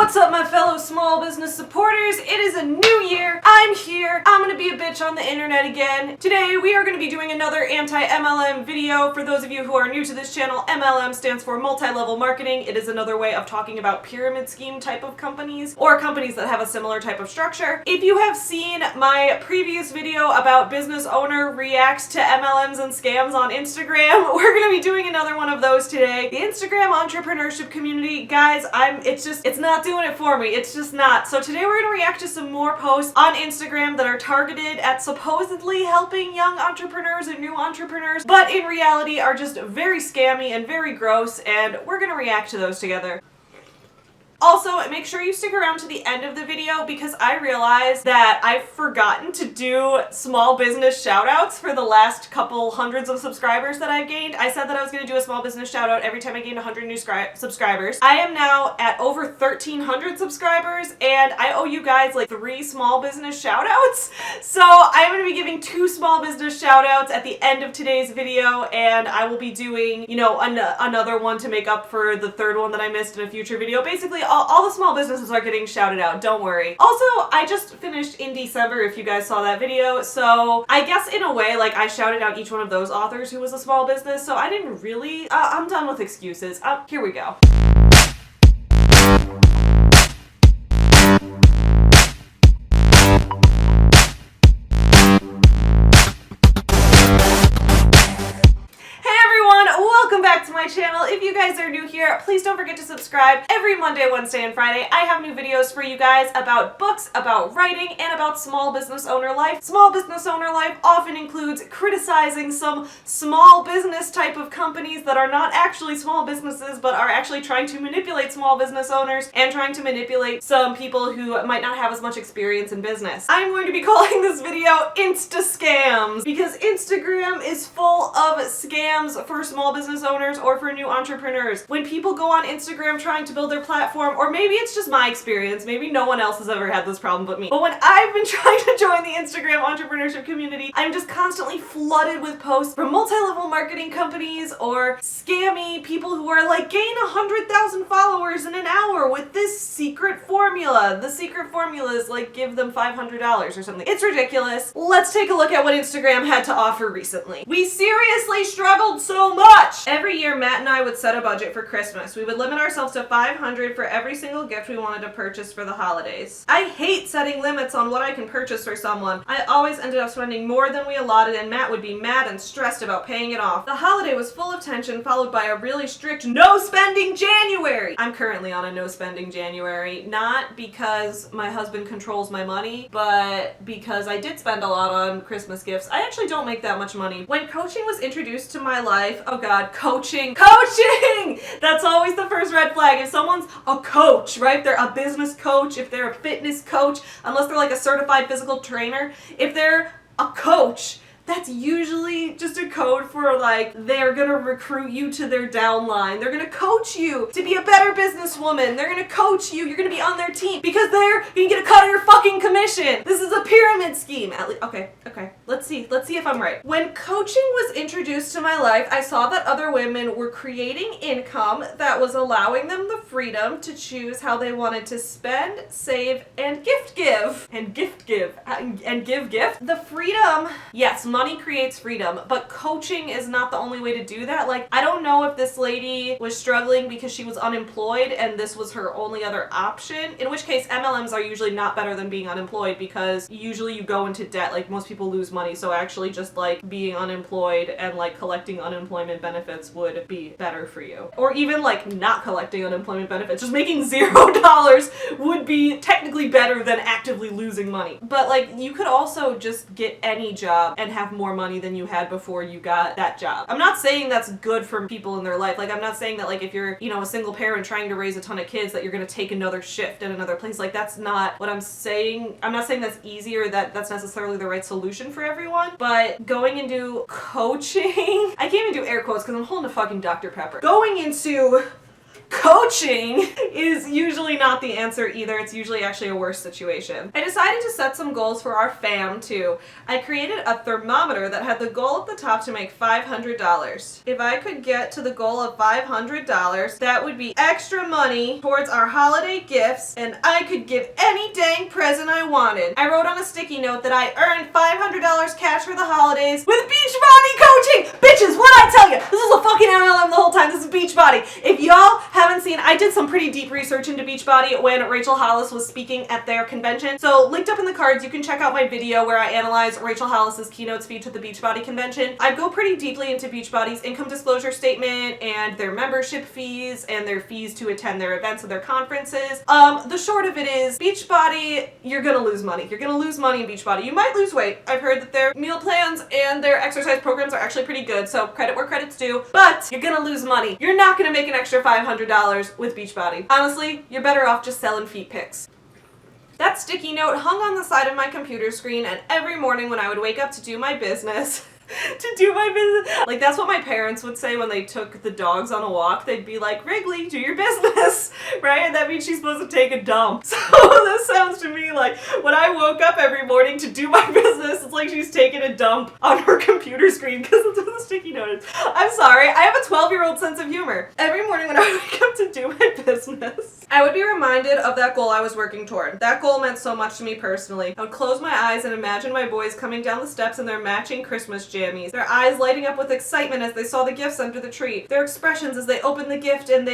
What's up, my fellow small business supporters? It is a new year. I'm here. I'm gonna be a bitch on the internet again. Today, we are gonna be doing another anti-MLM video. For those of you who are new to this channel, MLM stands for multi-level marketing. It is another way of talking about pyramid scheme type of companies, or companies that have a similar type of structure. If you have seen my previous video about business owner reacts to MLMs and scams on Instagram, we're gonna be doing another one of those today. The Instagram entrepreneurship community, guys, it's not doing it for me. It's just not. So today we're gonna react to some more posts on Instagram that are targeted at supposedly helping young entrepreneurs and new entrepreneurs, but in reality are just very scammy and very gross, and we're gonna react to those together. Also, make sure you stick around to the end of the video because I realized that I've forgotten to do small business shoutouts for the last couple hundreds of subscribers that I've gained. I said that I was going to do a small business shoutout every time I gained 100 new subscribers. I am now at over 1,300 subscribers and I owe you guys like 3 small business shoutouts. So I'm going to be giving 2 small business shoutouts at the end of today's video, and I will be doing, you know, another one to make up for the 3rd one that I missed in a future video. Basically, all the small businesses are getting shouted out, don't worry. Also, I just finished in December, if you guys saw that video, so I guess in a way, like, I shouted out each one of those authors who was a small business, so I didn't really, I'm done with excuses. Here we go. My channel. If you guys are new here, please don't forget to subscribe. Every Monday, Wednesday, and Friday, I have new videos for you guys about books, about writing, and about small business owner life. Small business owner life often includes criticizing some small business type of companies that are not actually small businesses, but are actually trying to manipulate small business owners and trying to manipulate some people who might not have as much experience in business. I'm going to be calling this video Insta-SCAMS because Instagram is full of scams for small business owners or for new entrepreneurs. When people go on Instagram trying to build their platform, or maybe it's just my experience, maybe no one else has ever had this problem but me, but when I've been trying to join the Instagram entrepreneurship community, I'm just constantly flooded with posts from multi-level marketing companies or scammy people who are like, gain 100,000 followers in an hour with this secret formula. The secret formula is like, give them $500 or something. It's ridiculous. Let's take a look at what Instagram had to offer recently. We seriously struggled so much. Every year, Matt and I would set a budget for Christmas. We would limit ourselves to $500 for every single gift we wanted to purchase for the holidays. I hate setting limits on what I can purchase for someone. I always ended up spending more than we allotted, and Matt would be mad and stressed about paying it off. The holiday was full of tension, followed by a really strict no spending January. I'm currently on a no spending January, not because my husband controls my money, but because I did spend a lot on Christmas gifts. I actually don't make that much money. When coaching was introduced to my life, oh god, coaching! That's always the first red flag. If someone's a coach, right? If they're a business coach, if they're a fitness coach, unless they're like a certified physical trainer, if they're a coach, that's usually just a code for like, they're gonna recruit you to their downline. They're gonna coach you to be a better businesswoman. They're gonna coach you. You're gonna be on their team because they're gonna get a cut of your fucking commission. This is a pyramid scheme. At least, okay. Let's see if I'm right. When coaching was introduced to my life, I saw that other women were creating income that was allowing them the freedom to choose how they wanted to spend, save, and give. The freedom, yes, money creates freedom, but coaching is not the only way to do that. Like, I don't know if this lady was struggling because she was unemployed and this was her only other option, in which case MLMs are usually not better than being unemployed because usually you go into debt. Like, most people lose money, so actually just like being unemployed and like collecting unemployment benefits would be better for you. Or even like not collecting unemployment benefits, just making $0 would be technically better than actively losing money. But like, you could also just get any job and have more money than you had before you got that job. I'm not saying that's good for people in their life. Like, I'm not saying that like if you're, you know, a single parent trying to raise a ton of kids that you're gonna take another shift at another place. Like, that's not what I'm saying. I'm not saying that's easy or that that's necessarily the right solution for everyone, but going into coaching, I can't even do air quotes because I'm holding a fucking Dr. Pepper. Going into coaching is usually not the answer either. It's usually actually a worse situation. I decided to set some goals for our fam too. I created a thermometer that had the goal at the top to make $500. If I could get to the goal of $500, that would be extra money towards our holiday gifts, and I could give any dang present I wanted. I wrote on a sticky note that I earned $500 cash for the holidays with Beachbody coaching. Bitches, what'd I tell you? This is a fucking MLM the whole time. This is Beachbody. If y'all haven't seen, I did some pretty deep research into Beachbody when Rachel Hollis was speaking at their convention. So linked up in the cards, you can check out my video where I analyze Rachel Hollis's keynote speech at the Beachbody convention. I go pretty deeply into Beachbody's income disclosure statement and their membership fees and their fees to attend their events and their conferences. The short of it is, Beachbody, you're gonna lose money. You're gonna lose money in Beachbody. You might lose weight. I've heard that their meal plans and their exercise programs are actually pretty good, so credit where credit's due, but you're gonna lose money. You're not gonna make an extra $500 with Beachbody. Honestly, you're better off just selling feet pics. That sticky note hung on the side of my computer screen, and every morning when I would wake up to do my business, like that's what my parents would say when they took the dogs on a walk. They'd be like, Wrigley, do your business, right? And that means she's supposed to take a dump. So this sounds to me like when I woke up every morning to do my business, it's like she's taking a dump on her computer screen because it's what the sticky note is. I'm sorry, I have a 12-year-old sense of humor. Every morning when I wake up to do my business, I would be reminded of that goal I was working toward. That goal meant so much to me personally. I would close my eyes and imagine my boys coming down the steps in their matching Christmas jammies, their eyes lighting up with excitement as they saw the gifts under the tree, their expressions as they opened the gift and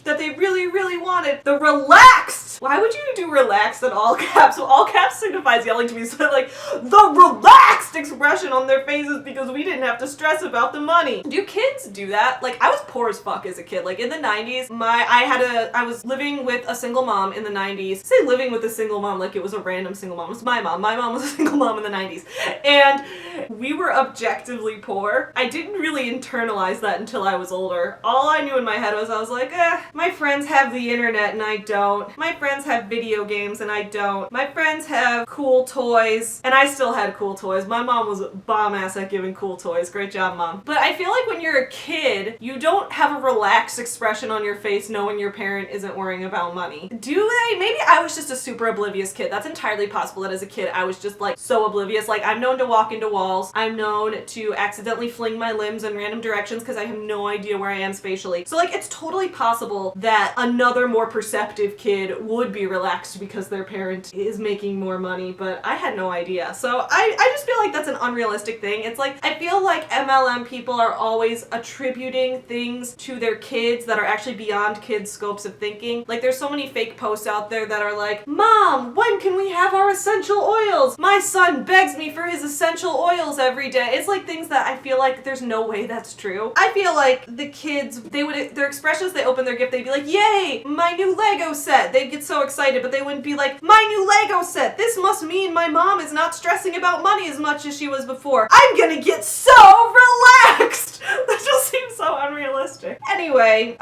that they really, really wanted. The relaxed! Why would you do relaxed in all caps? Well, all caps signifies yelling to me, so like, the relaxed expression on their faces because we didn't have to stress about the money. Do kids do that? Like, I was poor as fuck as a kid. Like, in the 90s, I was living with a single mom in the 90s. I say living with a single mom like it was a random single mom. It was my mom. My mom was a single mom in the 90s. And we were objectively poor. I didn't really internalize that until I was older. All I knew in my head was I was like, my friends have the internet and I don't. My friends have video games and I don't. My friends have cool toys and I still had cool toys. My mom was bomb ass at giving cool toys. Great job, Mom. But I feel like when you're a kid, you don't have a relaxed expression on your face knowing your parent isn't worrying about money. Do they? Maybe I was just a super oblivious kid. That's entirely possible that as a kid I was just like so oblivious. Like, I'm known to walk into walls. I'm known to accidentally fling my limbs in random directions because I have no idea where I am spatially. So like, it's totally possible that another more perceptive kid would be relaxed because their parent is making more money, but I had no idea. So I just feel like that's an unrealistic thing. It's like, I feel like MLM people are always attributing things to their kids that are actually beyond kids' scopes of thinking. Like, there's so many fake posts out there that are like, Mom, when can we have our essential oils? My son begs me for his essential oils every day. It's like things that I feel like there's no way that's true. I feel like the kids, their expressions, they open their gift, they'd be like, yay, my new Lego set. They'd get so excited, but they wouldn't be like, my new Lego set. This must mean my mom is not stressing about money as much as she was before. I'm gonna get so relaxed. That just seems so unrealistic. Anyway,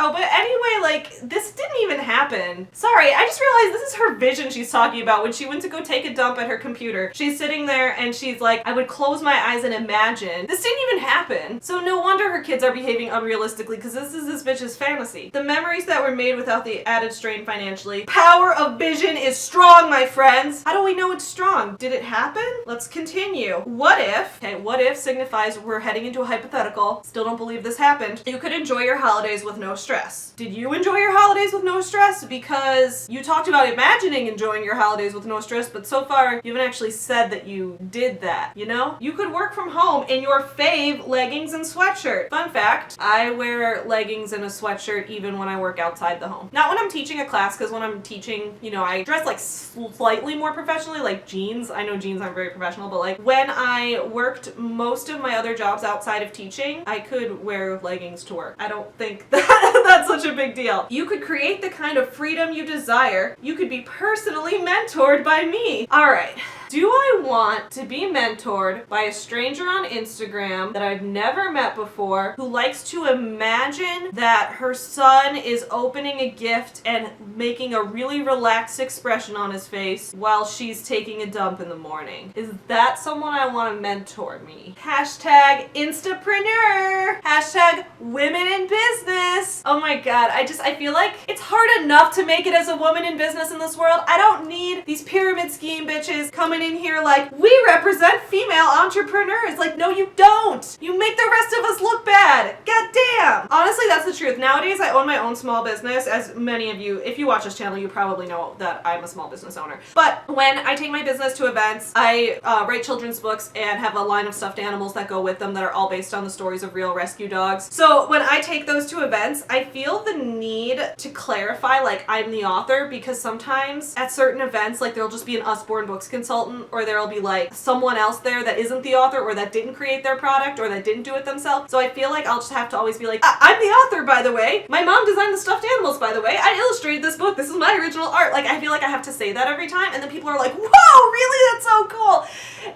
like, this didn't even happen. Sorry, I just realized this is her vision she's talking about when she went to go take a dump at her computer. She's sitting there and she's like, I would close my eyes and imagine. This didn't even happen. So no wonder her kids are behaving unrealistically, because this is this bitch's fantasy. The memories that were made without the added strain financially. Power of vision is strong, my friends. How do we know it's strong? Did it happen? Let's continue. What if, okay, what if signifies we're heading into a hypothetical. Still don't believe this happened. You could enjoy your holidays with no stress. Did you enjoy your holidays with no stress? Because you talked about imagining enjoying your holidays with no stress, but so far you haven't actually said that you did that, you know? You could work from home in your fave leggings and sweatshirt. Fun fact, I wear leggings and a sweatshirt even when I work outside the home. Not when I'm teaching a class, because when I'm teaching, you know, I dress like slightly more professionally, like jeans. I know jeans aren't very professional, but like when I worked most of my other jobs outside of teaching, I could wear leggings to work. I don't think that's such a big deal. You could create the kind of freedom you desire. You could be personally mentored by me. All right. Do I want to be mentored by a stranger on Instagram that I've never met before who likes to imagine that her son is opening a gift and making a really relaxed expression on his face while she's taking a dump in the morning? Is that someone I want to mentor me? Hashtag Instapreneur. Hashtag women in business. Oh my god, I feel like it's hard enough to make it as a woman in business in this world. I don't need these pyramid scheme bitches coming in here like, we represent female entrepreneurs. Like, no you don't. You make the rest of us look bad. God damn. Honestly, that's the truth. Nowadays, I own my own small business. As many of you, if you watch this channel, you probably know that I'm a small business owner. But when I take my business to events, I write children's books and have a line of stuffed animals that go with them that are all based on the stories of real rescue dogs. So when I take those to events, I feel the need to clarify, like, I'm the author, because sometimes at certain events, like, there'll just be an Usborne Books consultant, or there'll be like someone else there that isn't the author, or that didn't create their product, or that didn't do it themselves. So I feel like I'll just have to always be like, I'm the author, by the way. My mom designed the stuffed animals, by the way. I illustrated this book. This is my original art. Like, I feel like I have to say that every time, and then people are like, whoa, really? That's so cool.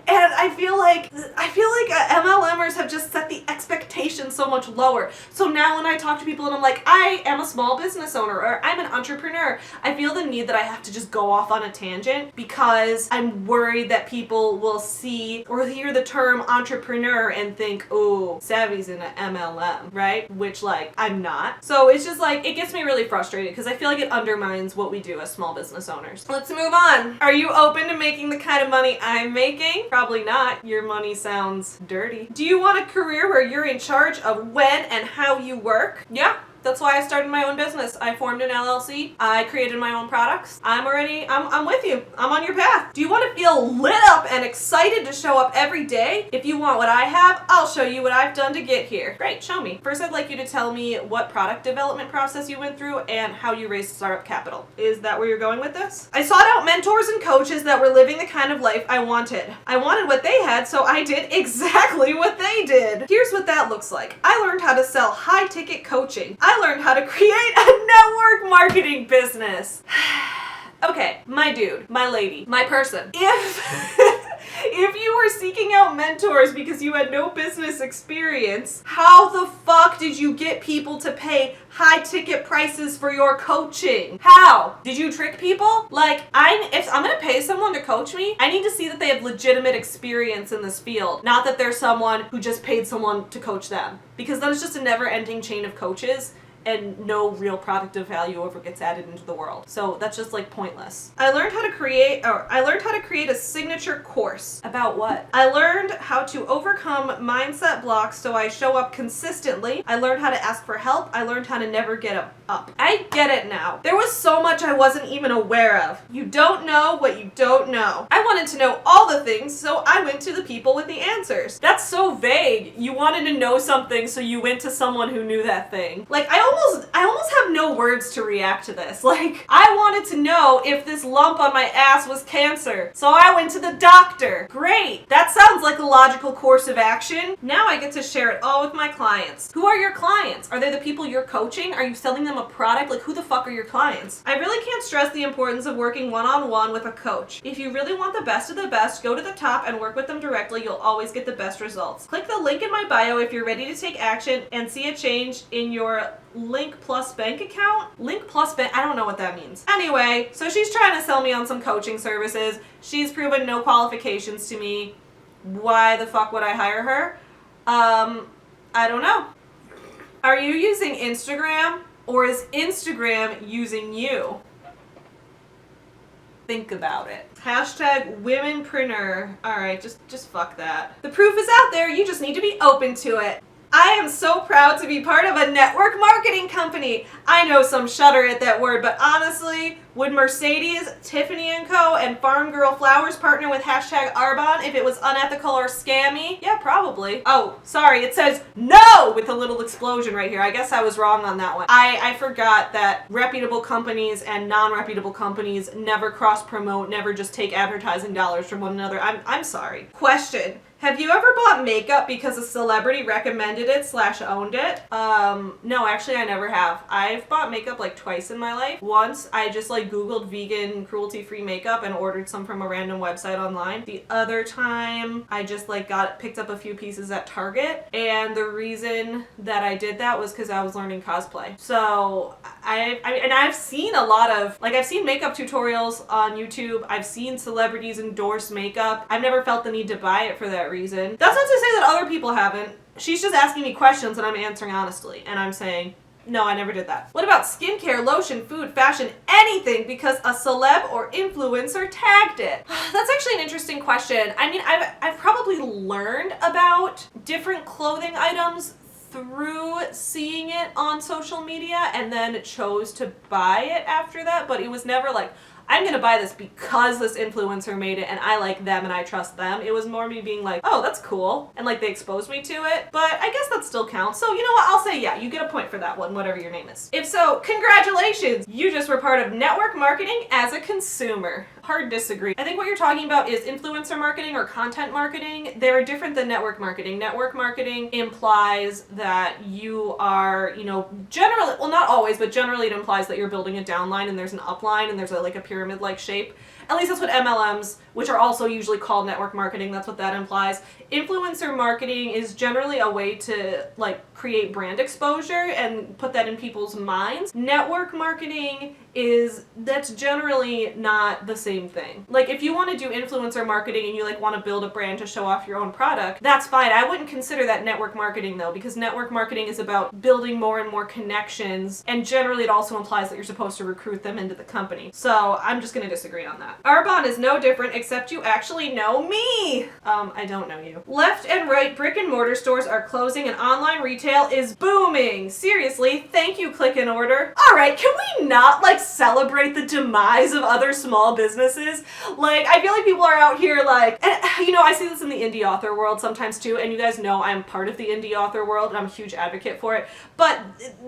And I feel like MLMers have just set the expectation so much lower. So now when I talk to people and I'm like, I am a small business owner, or I'm an entrepreneur, I feel the need that I have to just go off on a tangent because I'm worried that people will see or hear the term entrepreneur and think, oh, Savvy's in an MLM, right? Which, like, I'm not. So it's just like, it gets me really frustrated because I feel like it undermines what we do as small business owners. Let's move on. Are you open to making the kind of money I'm making? Probably not. Your money sounds dirty. Do you want a career where you're in charge of when and how you work? Yeah. That's why I started my own business. I formed an LLC. I created my own products. I'm with you. I'm on your path. Do you want to feel lit up and excited to show up every day? If you want what I have, I'll show you what I've done to get here. Great, show me. First, I'd like you to tell me what product development process you went through and how you raised startup capital. Is that where you're going with this? I sought out mentors and coaches that were living the kind of life I wanted. I wanted what they had, so I did exactly what they did. Here's what that looks like. I learned how to sell high-ticket coaching. I learned how to create a network marketing business. Okay, my dude, my lady, my person. If you were seeking out mentors because you had no business experience, how the fuck did you get people to pay high ticket prices for your coaching? How? Did you trick people? Like, if I'm gonna pay someone to coach me, I need to see that they have legitimate experience in this field, not that they're someone who just paid someone to coach them. Because then it's just a never-ending chain of coaches and no real product of value ever gets added into the world. So that's just like pointless. I learned how to create a signature course. About what? I learned how to overcome mindset blocks so I show up consistently. I learned how to ask for help. I learned how to never get up. I get it now. There was so much I wasn't even aware of. You don't know what you don't know. I wanted to know all the things, so I went to the people with the answers. That's so vague. You wanted to know something, so you went to someone who knew that thing. Like, I almost have no words to react to this. Like, I wanted to know if this lump on my ass was cancer, so I went to the doctor. Great. That sounds like a logical course of action. Now I get to share it all with my clients. Who are your clients? Are they the people you're coaching? Are you selling them a product? Like, who the fuck are your clients? I really can't stress the importance of working one-on-one with a coach. If you really want the best of the best, go to the top and work with them directly. You'll always get the best results. Click the link in my bio if you're ready to take action and see a change in your Link Plus bank account? Link Plus bank, I don't know what that means. Anyway, so she's trying to sell me on some coaching services. She's proven no qualifications to me. Why the fuck would I hire her? I don't know. Are you using Instagram or is Instagram using you? Think about it. Hashtag womenpreneur. Alright, just fuck that. The proof is out there, you just need to be open to it. I am so proud to be part of a network marketing company. I know some shudder at that word, but honestly, would Mercedes, Tiffany & Co. and Farm Girl Flowers partner with hashtag Arbonne if it was unethical or scammy? Yeah, probably. Oh, sorry, it says no with a little explosion right here. I guess I was wrong on that one. I forgot that reputable companies and non-reputable companies never cross-promote, never just take advertising dollars from one another. I'm sorry. Question. Have you ever bought makeup because a celebrity recommended it / owned it? No, actually I never have. I've bought makeup like twice in my life. Once I just like Googled vegan cruelty-free makeup and ordered some from a random website online. The other time I just like picked up a few pieces at Target, and the reason that I did that was because I was learning cosplay. So I've seen a lot of, like, I've seen makeup tutorials on YouTube. I've seen celebrities endorse makeup. I've never felt the need to buy it for that reason. That's not to say that other people haven't. She's just asking me questions and I'm answering honestly. And I'm saying, no, I never did that. What about skincare, lotion, food, fashion, anything because a celeb or influencer tagged it? That's actually an interesting question. I mean, I've probably learned about different clothing items through seeing it on social media and then chose to buy it after that, but it was never like, I'm gonna buy this because this influencer made it and I like them and I trust them. It was more me being like, oh, that's cool. And like they exposed me to it. But I guess that still counts. So you know what? I'll say yeah, you get a point for that one, whatever your name is. If so, congratulations! You just were part of network marketing as a consumer. Hard disagree. I think what you're talking about is influencer marketing or content marketing. They're different than network marketing. Network marketing implies that you are, you know, generally, well not always, but generally it implies that you're building a downline and there's an upline and there's like a pyramid-like shape. At least that's what MLMs, which are also usually called network marketing, that's what that implies. Influencer marketing is generally a way to like create brand exposure and put that in people's minds. Network marketing that's generally not the same thing. Like if you want to do influencer marketing and you like want to build a brand to show off your own product, that's fine. I wouldn't consider that network marketing though, because network marketing is about building more and more connections, and generally it also implies that you're supposed to recruit them into the company. So I'm just gonna disagree on that. Arbonne is no different except you actually know me. I don't know you. Left and right brick and mortar stores are closing and online retail is booming. Seriously, thank you, click and order. All right, can we not like celebrate the demise of other small businesses? Like, I feel like people are out here like, and you know, I see this in the indie author world sometimes too, and you guys know I'm part of the indie author world and I'm a huge advocate for it, but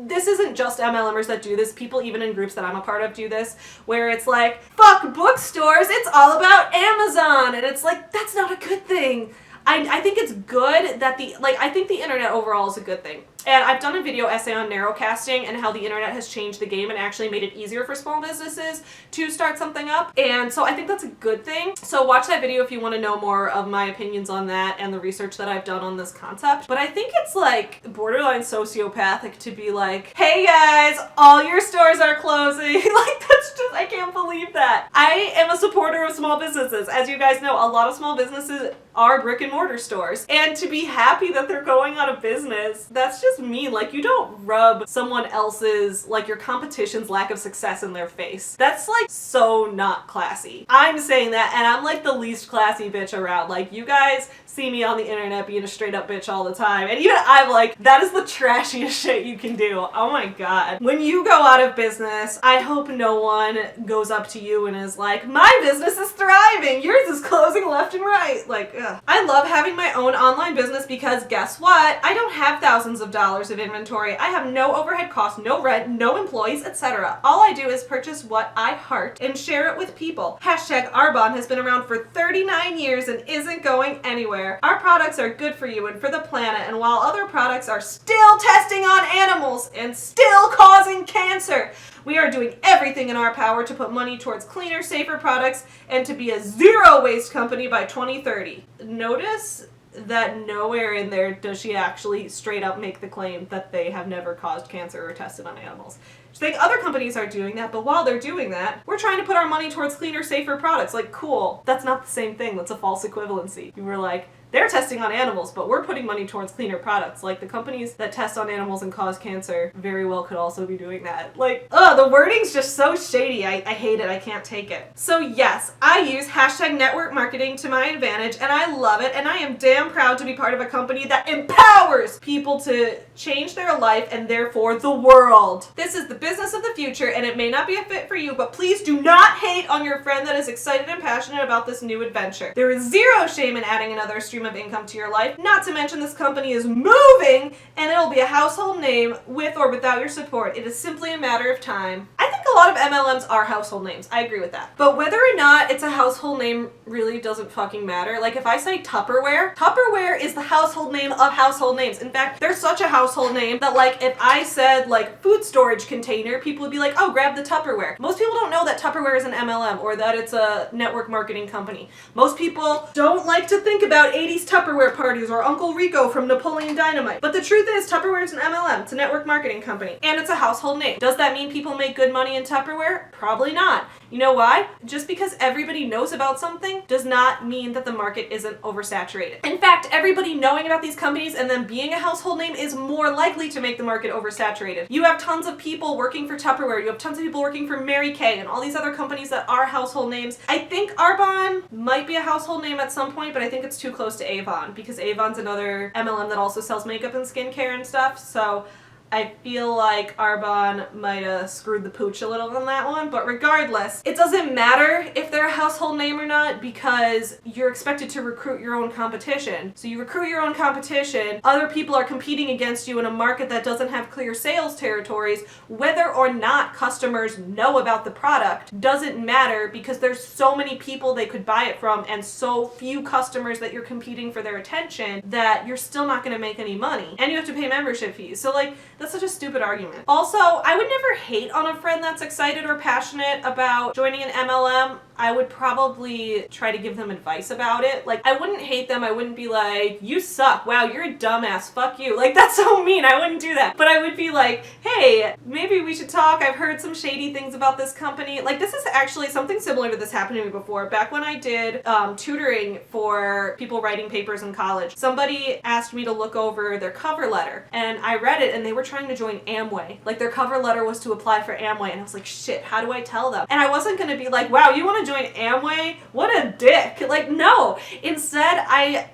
this isn't just MLMers that do this. People even in groups that I'm a part of do this, where it's like, fuck bookstores, it's all about Amazon, and it's like, that's not a good thing. I think it's good that I think the internet overall is a good thing. And I've done a video essay on narrowcasting and how the internet has changed the game and actually made it easier for small businesses to start something up. And so I think that's a good thing. So watch that video if you want to know more of my opinions on that and the research that I've done on this concept. But I think it's like borderline sociopathic to be like, hey guys, all your stores are closing. Like that's just, I can't believe that. I am a supporter of small businesses. As you guys know, a lot of small businesses are brick and mortar stores. And to be happy that they're going out of business, that's just mean. Like, you don't rub someone else's, like your competition's lack of success in their face. That's like so not classy. I'm saying that and I'm like the least classy bitch around. Like, you guys see me on the internet being a straight up bitch all the time, and even I'm like, that is the trashiest shit you can do. Oh my god. When you go out of business, I hope no one goes up to you and is like, my business is thriving, yours is closing left and right. Like, ugh. I love having my own online business because guess what? I don't have thousands of dollars of inventory. I have no overhead costs, no rent, no employees, etc. All I do is purchase what I heart and share it with people. Hashtag Arbonne has been around for 39 years and isn't going anywhere. Our products are good for you and for the planet, and while other products are still testing on animals and still causing cancer, we are doing everything in our power to put money towards cleaner, safer products and to be a zero waste company by 2030. Notice that nowhere in there does she actually straight up make the claim that they have never caused cancer or tested on animals. I think other companies are doing that, but while they're doing that, we're trying to put our money towards cleaner, safer products. Like, cool. That's not the same thing. That's a false equivalency. You were like, they're testing on animals, but we're putting money towards cleaner products. Like, the companies that test on animals and cause cancer very well could also be doing that. Like, ugh, the wording's just so shady. I hate it. I can't take it. So yes, I use hashtag network marketing to my advantage, and I love it, and I am damn proud to be part of a company that empowers people to change their life and therefore the world. This is the business of the future, and it may not be a fit for you, but please do not hate on your friend that is excited and passionate about this new adventure. There is zero shame in adding another stream of income to your life, not to mention this company is moving and it'll be a household name with or without your support. It is simply a matter of time. I think think a lot of MLMs are household names. I agree with that. But whether or not it's a household name really doesn't fucking matter. Like if I say Tupperware, Tupperware is the household name of household names. In fact, they're such a household name that like if I said like food storage container, people would be like, oh, grab the Tupperware. Most people don't know that Tupperware is an MLM or that it's a network marketing company. Most people don't like to think about 80s Tupperware parties or Uncle Rico from Napoleon Dynamite. But the truth is Tupperware is an MLM. It's a network marketing company and it's a household name. Does that mean people make good money in Tupperware? Probably not. You know why? Just because everybody knows about something does not mean that the market isn't oversaturated. In fact, everybody knowing about these companies and them being a household name is more likely to make the market oversaturated. You have tons of people working for Tupperware, you have tons of people working for Mary Kay and all these other companies that are household names. I think Arbonne might be a household name at some point, but I think it's too close to Avon because Avon's another MLM that also sells makeup and skincare and stuff. So I feel like Arbonne might have screwed the pooch a little on that one, but regardless, it doesn't matter if they're a household name or not because you're expected to recruit your own competition. So you recruit your own competition, other people are competing against you in a market that doesn't have clear sales territories. Whether or not customers know about the product doesn't matter because there's so many people they could buy it from and so few customers that you're competing for their attention that you're still not going to make any money. And you have to pay membership fees. So like, that's such a stupid argument. Also, I would never hate on a friend that's excited or passionate about joining an MLM. I would probably try to give them advice about it. Like, I wouldn't hate them. I wouldn't be like, you suck. Wow, you're a dumbass. Fuck you. Like, that's so mean. I wouldn't do that. But I would be like, hey, maybe we should talk. I've heard some shady things about this company. Like, this is actually something similar to this happened to me before. Back when I did tutoring for people writing papers in college, somebody asked me to look over their cover letter. And I read it, and they were trying to join Amway. Like, their cover letter was to apply for Amway. And I was like, shit, how do I tell them? And I wasn't going to be like, wow, you want to join Amway? What a dick. Like, no. Instead,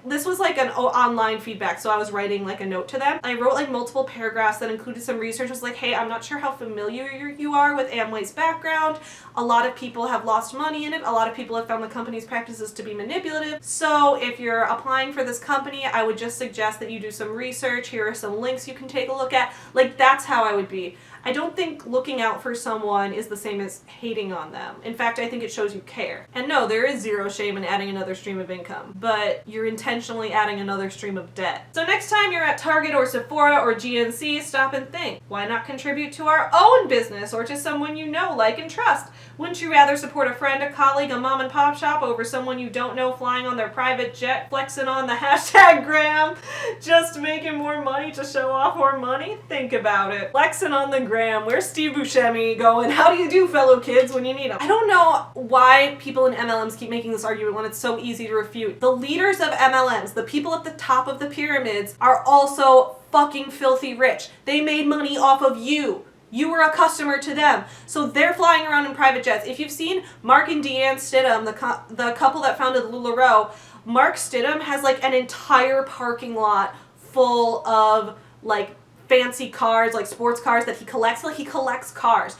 this was like an online feedback, so I was writing like a note to them. I wrote like multiple paragraphs that included some research. I was like, hey, I'm not sure how familiar you are with Amway's background. A lot of people have lost money in it. A lot of people have found the company's practices to be manipulative. So if you're applying for this company, I would just suggest that you do some research. Here are some links you can take a look at. Like, that's how I would be. I don't think looking out for someone is the same as hating on them. In fact, I think it shows you care. And no, there is zero shame in adding another stream of income, but you're intentionally adding another stream of debt. So next time you're at Target or Sephora or GNC, stop and think, why not contribute to our own business or to someone you know, like, and trust? Wouldn't you rather support a friend, a colleague, a mom and pop shop over someone you don't know flying on their private jet, flexing on the hashtag gram, just making more money to show off more money? Think about it. Flexing on the gram. Where's Steve Buscemi going? How do you do, fellow kids, when you need them? I don't know why people in MLMs keep making this argument when it's so easy to refute. The leaders of MLMs, the people at the top of the pyramids, are also fucking filthy rich. They made money off of you. You were a customer to them. So they're flying around in private jets. If you've seen Mark and Deanne Stidham, the couple that founded LuLaRoe, Mark Stidham has like an entire parking lot full of like fancy cars, like sports cars that he collects. Like, he collects cars.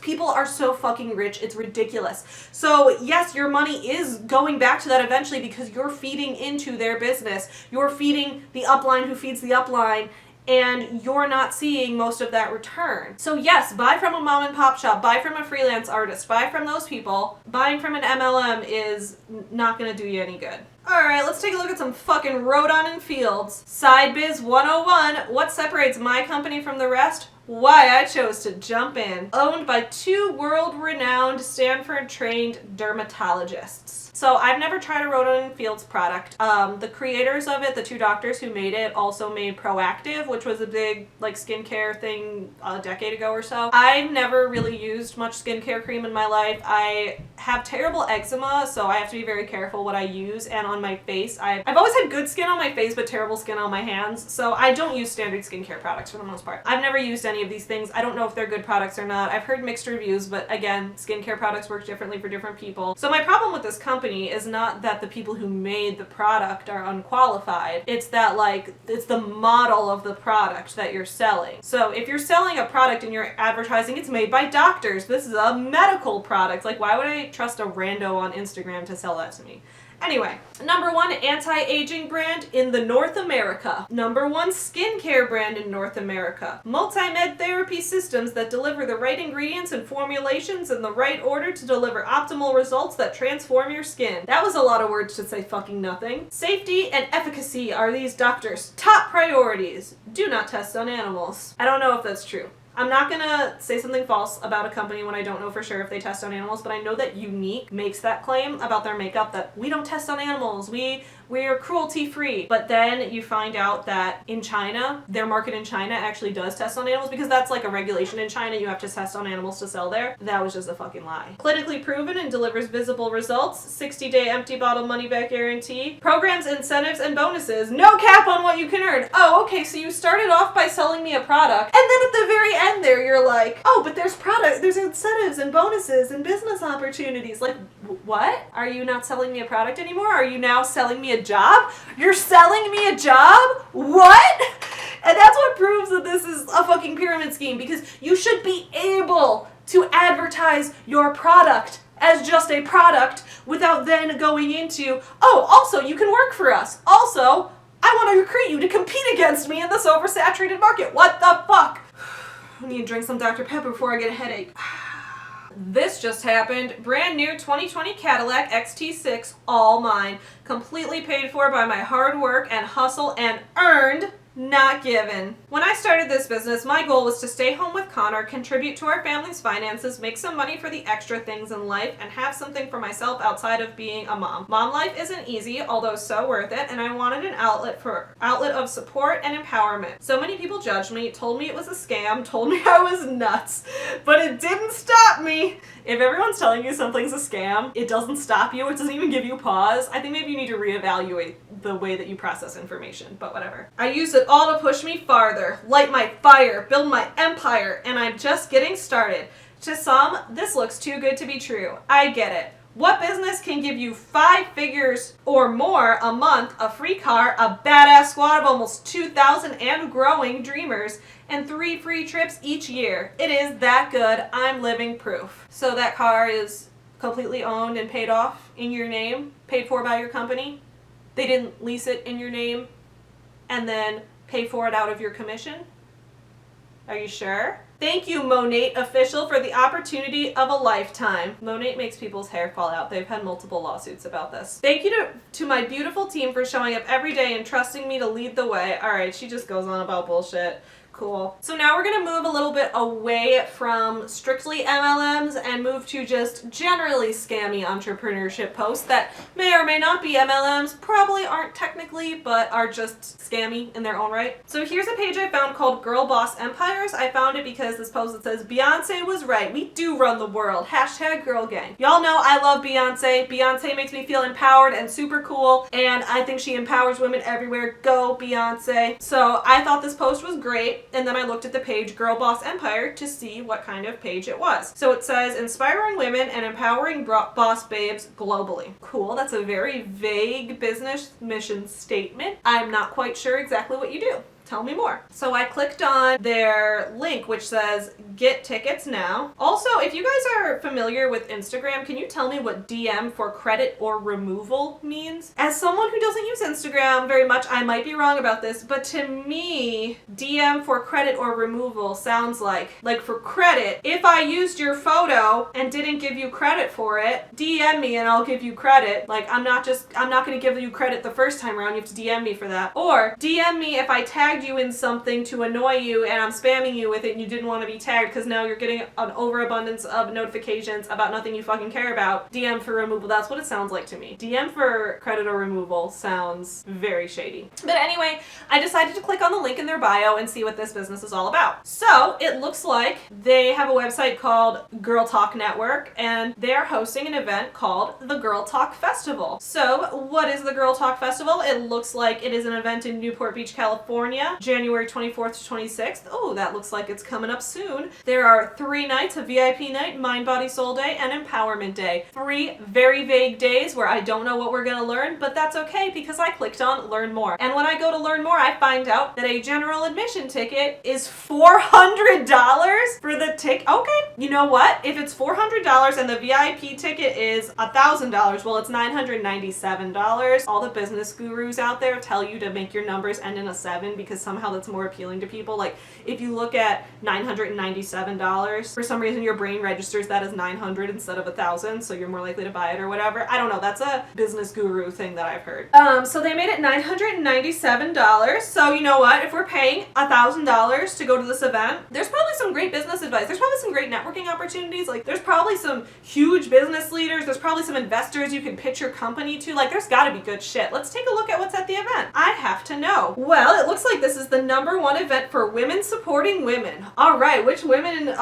People are so fucking rich, it's ridiculous. So yes, your money is going back to that eventually because you're feeding into their business. You're feeding the upline who feeds the upline, and you're not seeing most of that return. So yes, buy from a mom and pop shop, buy from a freelance artist, buy from those people. Buying from an MLM is not gonna do you any good. Alright, let's take a look at some fucking Rodon and Fields. Side Biz 101, what separates my company from the rest? Why I chose to jump in. Owned by 2 world-renowned Stanford-trained dermatologists. So I've never tried a Rodon and Fields product. The creators of it, the 2 doctors who made it, also made Proactive, which was a big like skincare thing a decade ago or so. I've never really used much skincare cream in my life. I have terrible eczema, so I have to be very careful what I use. And on my face, I've always had good skin on my face, but terrible skin on my hands. So I don't use standard skincare products for the most part. I've never used any of these things. I don't know if they're good products or not. I've heard mixed reviews, but again, skincare products work differently for different people. So my problem with this company is not that the people who made the product are unqualified. It's that like, it's the model of the product that you're selling. So if you're selling a product and you're advertising it's made by doctors, this is a medical product, like why would I trust a rando on Instagram to sell that to me? Anyway, number 1 anti-aging brand in the North America. Number 1 skincare brand in North America. Multi-med therapy systems that deliver the right ingredients and formulations in the right order to deliver optimal results that transform your skin. That was a lot of words to say fucking nothing. Safety and efficacy are these doctors' top priorities. Do not test on animals. I don't know if that's true. I'm not gonna say something false about a company when I don't know for sure if they test on animals, but I know that Unique makes that claim about their makeup that we don't test on animals, we're cruelty-free. But then you find out that in China, their market in China actually does test on animals because that's like a regulation in China, you have to test on animals to sell there. That was just a fucking lie. Clinically proven and delivers visible results, 60-day empty bottle money-back guarantee, programs, incentives, and bonuses, no cap on what you can earn. Oh, okay, so you started off by selling me a product, and then at the very end there, you're like, oh, but there's incentives and bonuses and business opportunities. Like, what? Are you not selling me a product anymore? Are you now selling me a job? You're selling me a job? What? And that's what proves that this is a fucking pyramid scheme, because you should be able to advertise your product as just a product without then going into, oh, also you can work for us. Also, I want to recruit you to compete against me in this oversaturated market. What the fuck? I need to drink some Dr. Pepper before I get a headache. This just happened. Brand new 2020 Cadillac XT6, all mine. Completely paid for by my hard work and hustle and earned, not given. When I started this business, my goal was to stay home with Connor, contribute to our family's finances, make some money for the extra things in life, and have something for myself outside of being a mom. Mom life isn't easy, although so worth it, and I wanted an outlet of support and empowerment. So many people judged me, told me it was a scam, told me I was nuts, but it didn't stop me. If everyone's telling you something's a scam, it doesn't stop you, it doesn't even give you pause. I think maybe you need to reevaluate the way that you process information, but whatever. I used it all to push me farther, light my fire, build my empire, and I'm just getting started. To some, this looks too good to be true. I get it. What business can give you 5 figures or more a month, a free car, a badass squad of almost 2,000 and growing dreamers, and 3 free trips each year? It is that good. I'm living proof. So that car is completely owned and paid off in your name, paid for by your company. They didn't lease it in your name and then pay for it out of your commission? Are you sure? Thank you, Monate official, for the opportunity of a lifetime. Monate makes people's hair fall out. They've had multiple lawsuits about this. Thank you to my beautiful team for showing up every day and trusting me to lead the way. All right, she just goes on about bullshit. Cool. So now we're going to move a little bit away from strictly MLMs and move to just generally scammy entrepreneurship posts that may or may not be MLMs, probably aren't technically, but are just scammy in their own right. So here's a page I found called Girl Boss Empires. I found it because this post that says, Beyonce was right. We do run the world. Hashtag girl gang. Y'all know I love Beyonce. Beyonce makes me feel empowered and super cool, and I think she empowers women everywhere. Go Beyonce. So I thought this post was great. And then I looked at the page Girl Boss Empire to see what kind of page it was. So it says, inspiring women and empowering boss babes globally. Cool, that's a very vague business mission statement. I'm not quite sure exactly what you do. Tell me more. So I clicked on their link, which says get tickets now. Also, if you guys are familiar with Instagram, can you tell me what DM for credit or removal means? As someone who doesn't use Instagram very much, I might be wrong about this, but to me, DM for credit or removal sounds like for credit, if I used your photo and didn't give you credit for it, DM me and I'll give you credit. Like, I'm not gonna give you credit the first time around, you have to DM me for that. Or DM me if I tagged you in something to annoy you and I'm spamming you with it and you didn't want to be tagged because now you're getting an overabundance of notifications about nothing you fucking care about. DM for removal, that's what it sounds like to me. DM for credit or removal sounds very shady. But anyway, I decided to click on the link in their bio and see what this business is all about. So it looks like they have a website called Girl Talk Network and they're hosting an event called the Girl Talk Festival. So what is the Girl Talk Festival? It looks like it is an event in Newport Beach, California. California, January 24th to 26th. Oh, that looks like it's coming up soon. There are 3 nights, a VIP night, Mind, Body, Soul Day, and Empowerment Day. 3 very vague days where I don't know what we're gonna learn, but that's okay because I clicked on Learn More. And when I go to Learn More, I find out that a general admission ticket is $400 for the ticket. Okay, you know what? If it's $400 and the VIP ticket is $1,000, well, it's $997. All the business gurus out there tell you to make your numbers end in a 7 because somehow that's more appealing to people. Like, if you look at $997, for some reason your brain registers that as 900 instead of 1,000, so you're more likely to buy it or whatever. I don't know. That's a business guru thing that I've heard. So they made it $997. So you know what? If we're paying $1,000 to go to this event, there's probably some great business advice. There's probably some great networking opportunities. Like, there's probably some huge business leaders. There's probably some investors you can pitch your company to. Like, there's gotta be good shit. Let's take a look at what's at the event. I have to know. Well, it looks like this is the #1 event for women supporting women. All right, which women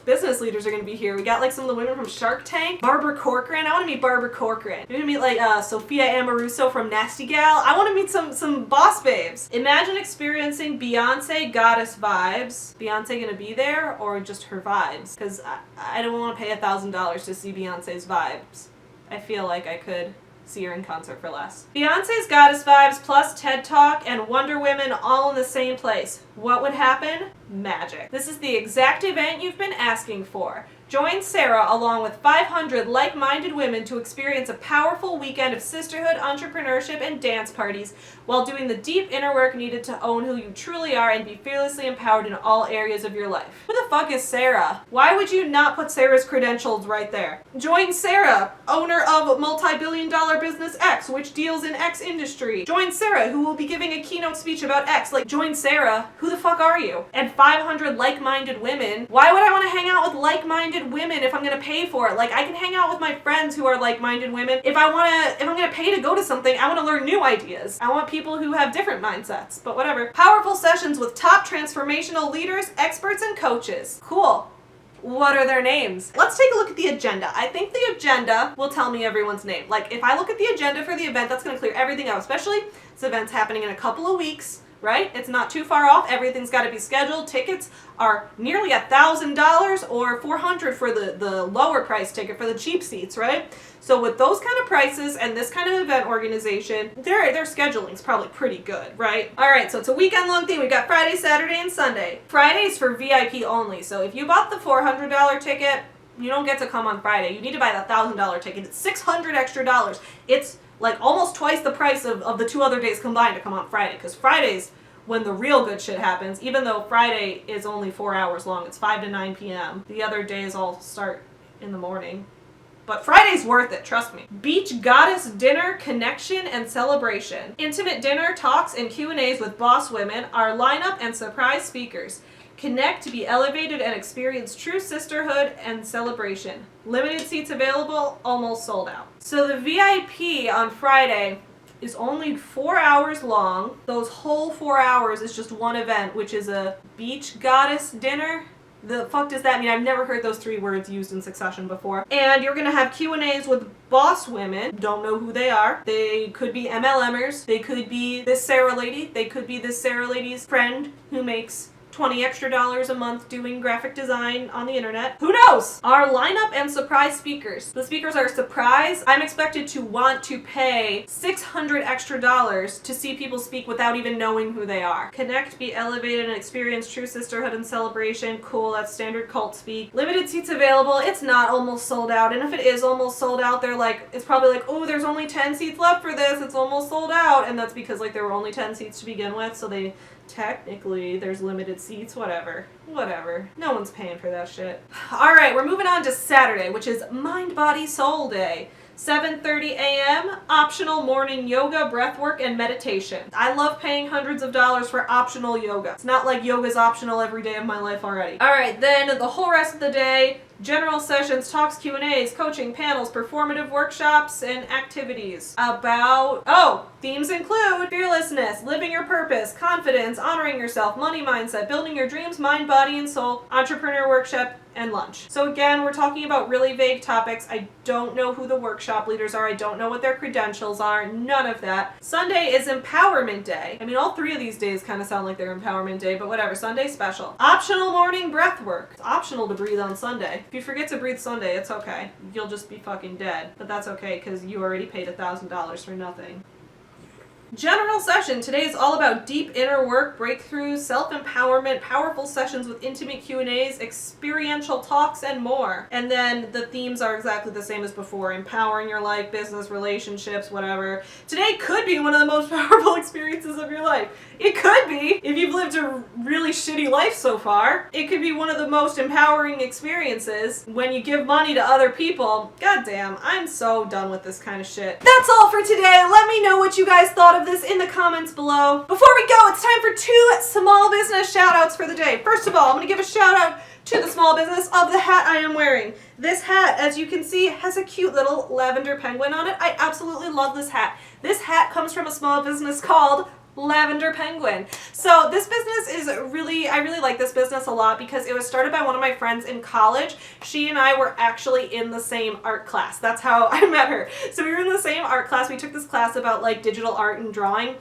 business leaders are gonna be here? We got like some of the women from Shark Tank. Barbara Corcoran. I want to meet Barbara Corcoran. We're gonna meet like Sophia Amoruso from Nasty Gal. I want to meet some boss babes. Imagine experiencing Beyonce goddess vibes. Beyonce gonna be there or just her vibes? Because I don't want to pay $1,000 to see Beyonce's vibes. I feel like I could see her in concert for less. Beyonce's goddess vibes plus TED Talk and Wonder Women all in the same place. What would happen? Magic. This is the exact event you've been asking for. Join Sarah along with 500 like-minded women to experience a powerful weekend of sisterhood, entrepreneurship, and dance parties while doing the deep inner work needed to own who you truly are and be fearlessly empowered in all areas of your life. Who the fuck is Sarah? Why would you not put Sarah's credentials right there? Join Sarah, owner of multi-billion-dollar business X, which deals in X industry. Join Sarah, who will be giving a keynote speech about X. Like, join Sarah. Who the fuck are you? And 500 like-minded women. Why would I want to hang out with like-minded women if I'm gonna pay for it? Like, I can hang out with my friends who are like-minded women. If I'm gonna pay to go to something, I want to learn new ideas. I want people who have different mindsets, but whatever. Powerful sessions with top transformational leaders, experts, and coaches. Cool. What are their names? Let's take a look at the agenda. I think the agenda will tell me everyone's name. Like, if I look at the agenda for the event, that's gonna clear everything out, especially this event's happening in a couple of weeks. Right? It's not too far off. Everything's got to be scheduled. Tickets are nearly $1,000 or $400 for the lower price ticket for the cheap seats, right? So with those kind of prices and this kind of event organization, their scheduling's probably pretty good, right? All right, so it's a weekend-long thing. We've got Friday, Saturday, and Sunday. Friday's for VIP only. So if you bought the $400 ticket, you don't get to come on Friday. You need to buy the $1,000 ticket. It's $600 extra. It's like almost twice the price of the 2 other days combined to come on Friday, because Friday's when the real good shit happens. Even though Friday is only 4 hours long, it's 5 to 9 p.m. The other days all start in the morning. But Friday's worth it, trust me. Beach Goddess Dinner, Connection, and Celebration. Intimate dinner, talks, and Q&As with boss women, our lineup, and surprise speakers. Connect to be elevated and experience true sisterhood and celebration. Limited seats available, almost sold out. So the VIP on Friday is only 4 hours long. Those whole 4 hours is just one event, which is a beach goddess dinner. The fuck does that mean? I've never heard those 3 words used in succession before. And you're gonna have Q&As with boss women. Don't know who they are. They could be MLMers. They could be this Sarah lady. They could be this Sarah lady's friend who makes $20 extra a month doing graphic design on the internet. Who knows? Our lineup and surprise speakers. The speakers are a surprise. I'm expected to want to pay $600 extra to see people speak without even knowing who they are. Connect, be elevated, and experience true sisterhood and celebration. Cool, that's standard cult speak. Limited seats available. It's not almost sold out, and if it is almost sold out, they're like, it's probably like, oh, there's only 10 seats left for this. It's almost sold out, and that's because like there were only 10 seats to begin with, so they technically there's limited seats. Whatever. No one's paying for that shit. All right, we're moving on to Saturday, which is Mind, Body, Soul Day. 7:30 a.m. Optional morning yoga, breathwork, and meditation. I love paying hundreds of dollars for optional yoga. It's not like yoga's optional every day of my life already. All right, then the whole rest of the day, general sessions, talks, Q&As, coaching, panels, performative workshops, and activities. Themes include fearlessness, living your purpose, confidence, honoring yourself, money mindset, building your dreams, mind, body, and soul, entrepreneur workshop, and lunch. So again, we're talking about really vague topics. I don't know who the workshop leaders are. I don't know what their credentials are. None of that. Sunday is Empowerment Day. I mean, all three of these days kind of sound like they're Empowerment Day, but whatever. Sunday's special. Optional morning breath work. It's optional to breathe on Sunday. If you forget to breathe Sunday, it's okay. You'll just be fucking dead. But that's okay because you already paid $1,000 for nothing. General session. Today is all about deep inner work, breakthroughs, self-empowerment, powerful sessions with intimate Q&As, experiential talks, and more. And then the themes are exactly the same as before. Empowering your life, business, relationships, whatever. Today could be one of the most powerful experiences of your life. It could be, if you've lived a really shitty life so far. It could be one of the most empowering experiences when you give money to other people. God damn, I'm so done with this kind of shit. That's all for today. Let me know what you guys thought of this in the comments below. Before we go, it's time for 2 small business shout outs for the day. First of all, I'm going to give a shout out to the small business of the hat I am wearing. This hat, as you can see, has a cute little lavender penguin on it. I absolutely love this hat. This hat comes from a small business called Lavender Penguin. So this business is I really like this business a lot because it was started by one of my friends in college. She and I were actually in the same art class. That's how I met her. So we were in the same art class. We took this class about like digital art and drawing.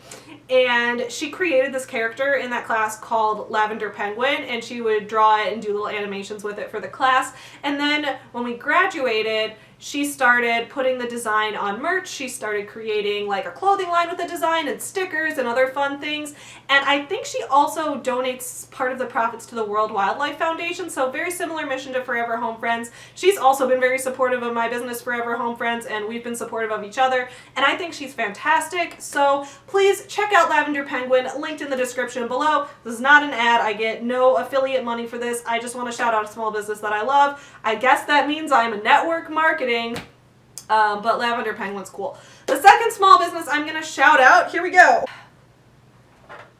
And she created this character in that class called Lavender Penguin, and she would draw it and do little animations with it for the class. And then when we graduated, she started putting the design on merch. She started creating like a clothing line with the design and stickers and other fun things. And I think she also donates part of the profits to the World Wildlife Foundation. So very similar mission to Forever Home Friends. She's also been very supportive of my business, Forever Home Friends, and we've been supportive of each other. And I think she's fantastic. So please check out Lavender Penguin, linked in the description below. This is not an ad. I get no affiliate money for this. I just want to shout out a small business that I love. I guess that means I'm a network marketing. But Lavender Penguin's cool. The second small business I'm gonna shout out, here we go.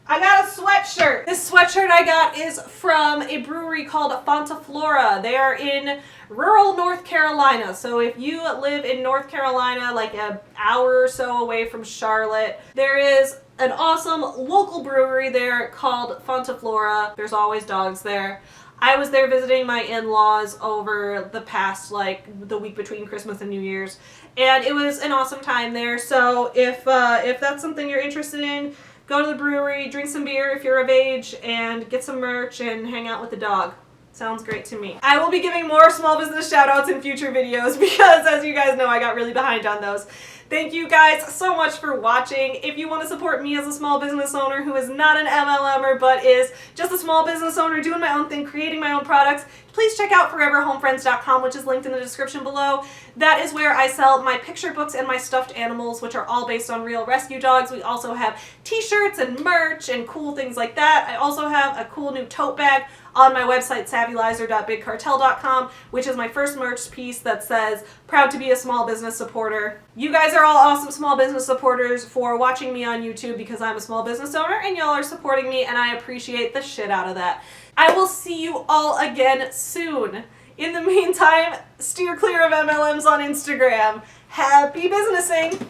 I got a sweatshirt. This sweatshirt I got is from a brewery called FONTA. They are in rural North Carolina. So if you live in North Carolina, like an hour or so away from Charlotte, there is an awesome local brewery there called FONTA. There's always dogs there. I was there visiting my in-laws over the past, like, the week between Christmas and New Year's, and it was an awesome time there. So if that's something you're interested in, go to the brewery, drink some beer if you're of age, and get some merch and hang out with the dog. Sounds great to me. I will be giving more small business shout-outs in future videos because, as you guys know, I got really behind on those. Thank you guys so much for watching. If you want to support me as a small business owner who is not an MLMer but is just a small business owner doing my own thing, creating my own products, please check out foreverhomefriends.com, which is linked in the description below. That is where I sell my picture books and my stuffed animals, which are all based on real rescue dogs. We also have t-shirts and merch and cool things like that. I also have a cool new tote bag on my website, savvylizer.bigcartel.com, which is my first merch piece that says, proud to be a small business supporter. You guys are all awesome small business supporters for watching me on YouTube because I'm a small business owner and y'all are supporting me and I appreciate the shit out of that. I will see you all again soon. In the meantime, steer clear of MLMs on Instagram. Happy businessing!